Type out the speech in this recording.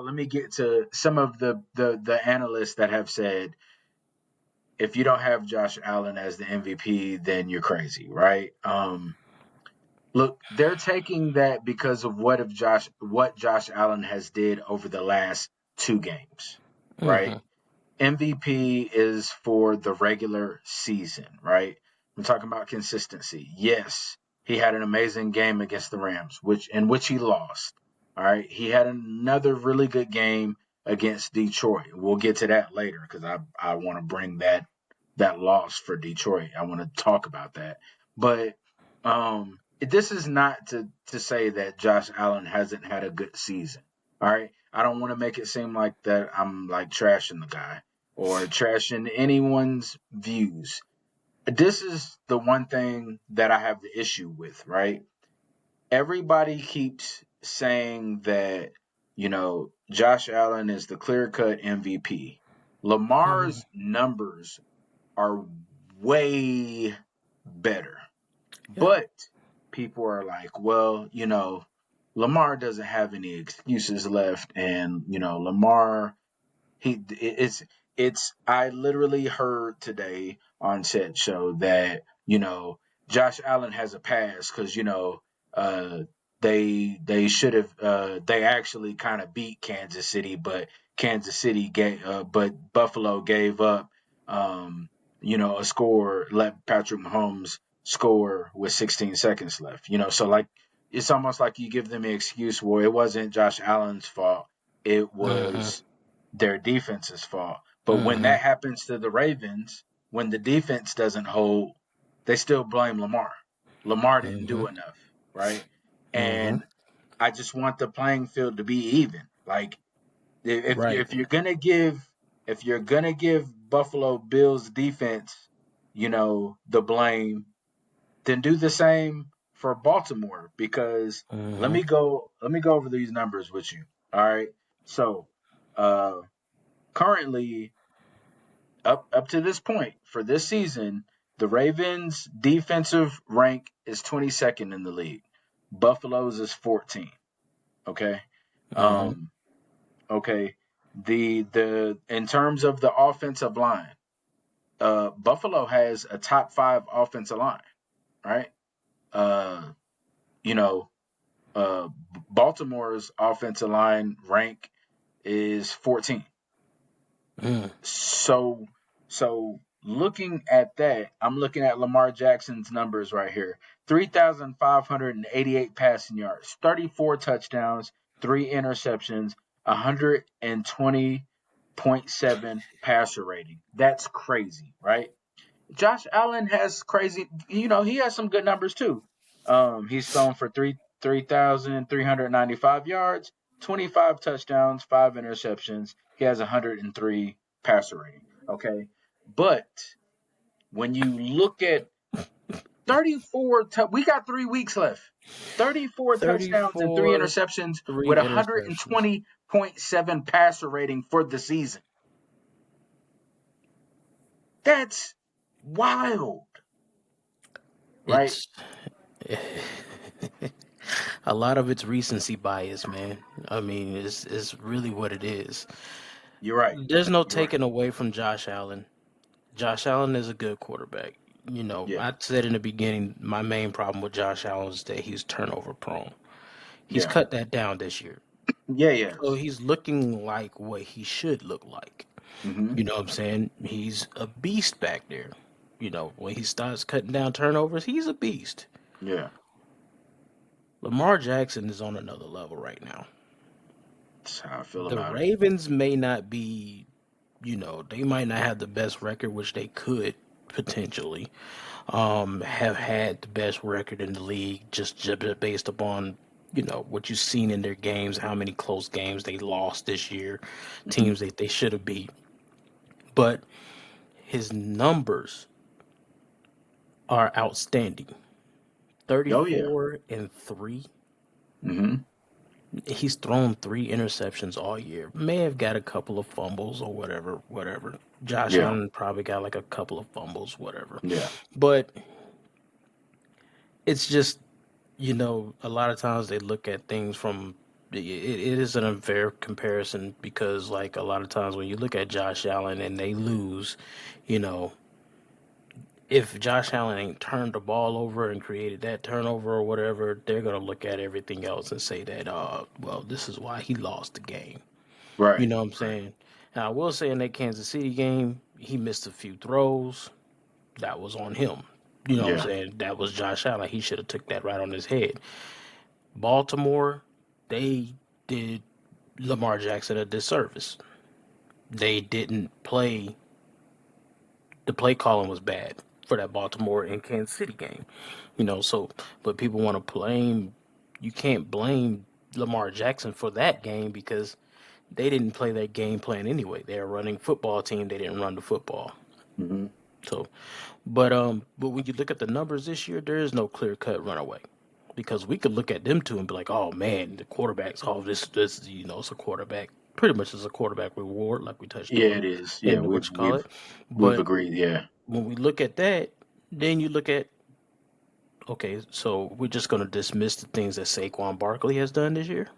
all, let me get to some of the analysts that have said if you don't have Josh Allen as the MVP, then you're crazy, right? Look, they're taking that because of what Josh Allen has did over the last 2 games, right? Mm-hmm. MVP is for the regular season, right? I'm talking about consistency. Yes, he had an amazing game against the Rams, in which he lost. All right, he had another really good game against Detroit. We'll get to that later because I want to bring that loss for Detroit. I want to talk about that, but this is not to say that Josh Allen hasn't had a good season. All right, I don't want to make it seem like that I'm like trashing the guy or trashing anyone's views. This is the one thing that I have the issue with, right? Everybody keeps saying that, Josh Allen is the clear cut MVP. Mm-hmm. Lamar's numbers are way better. Yeah. But people are like, well, Lamar doesn't have any excuses left. And, Lamar it's I literally heard today on said show that Josh Allen has a pass because uh they should have they actually kind of beat Kansas City, but Buffalo gave up a score, let Patrick Mahomes score with 16 seconds left. So like it's almost like you give them an excuse. Well, it wasn't Josh Allen's fault, it Mm-hmm. was their defense's fault. But when Mm-hmm. that happens to the Ravens, when the defense doesn't hold, they still blame Lamar. Lamar didn't Mm-hmm. do enough, right? Mm-hmm. And I just want the playing field to be even. Like Right. if you're gonna give Buffalo Bills defense, the blame, then do the same for Baltimore because Mm-hmm. let me go over these numbers with you. All right. So uh currently up to this point for this season, the Ravens defensive rank is 22nd in the league. Buffalo's is 14. Okay. Mm-hmm. Um okay. The in terms of the offensive line, Buffalo has a top 5 offensive line, right? Uh you know, uh Baltimore's offensive line rank is 14. Mm-hmm. So looking at that, I'm looking at Lamar Jackson's numbers right here. 3,588 passing yards, 34 touchdowns, 3 interceptions, 120.7 passer rating. That's crazy, right? Josh Allen has crazy, he has some good numbers too. He's thrown for 3,395 yards, 25 touchdowns, 5 interceptions. He has 103 passer rating. Okay. But when you look at 34, we got 3 weeks left. 34 touchdowns and 3 34, interceptions with 3 interceptions. 120.7 passer rating for the season. That's wild, right? It's a lot of it's recency bias, man. I mean, it's really what it is. You're right. There's no You're right. taking away from Josh Allen. Josh Allen is a good quarterback. Yeah. I said in the beginning, my main problem with Josh Allen is that he's turnover prone. He's Yeah. cut that down this year. Yeah, So yes. he's looking like what he should look like. Mm-hmm. You know what I'm saying? He's a beast back there. When he starts cutting down turnovers, he's a beast. Yeah. Lamar Jackson is on another level right now. That's how I feel The about it. Ravens may not be, they might not have the best record, which they could potentially have had the best record in the league just based upon what you've seen in their games, how many close games they lost this year, Mm-hmm. teams that they should have beat. But his numbers are outstanding. Oh yeah. 34 and 3. Mm-hmm. He's thrown 3 interceptions all year. May have got a couple of fumbles or whatever. Josh Yeah. Allen probably got like a couple of fumbles, whatever. Yeah. But it's just, a lot of times they look at things from, it is an unfair comparison because, like, a lot of times when you look at Josh Allen and they lose, you know, if Josh Allen ain't turned the ball over and created that turnover or whatever, they're gonna look at everything else and say that, well, this is why he lost the game. You Right. know what I'm Right. saying? Now, I will say in that Kansas City game, he missed a few throws. That was on him. You know what I'm Yeah. saying? That was Josh Allen. He should have took that right on his head. Baltimore, they did Lamar Jackson a disservice. They didn't play. The play calling was bad for that Baltimore and Kansas City game. So but people want to blame. You can't blame Lamar Jackson for that game because they didn't play that game plan anyway. They're a running football team. They didn't run the football. Hmm. So, but when you look at the numbers this year, there is no clear cut runaway because we could look at them two and be like, oh man, the quarterbacks, oh this it's a quarterback. Pretty much is a quarterback reward, like we touched Yeah, on it is. Yeah, in the we've what you call we've it. we've But agreed. Yeah. when we look at that, then you look at, okay, so we're just gonna dismiss the things that Saquon Barkley has done this year.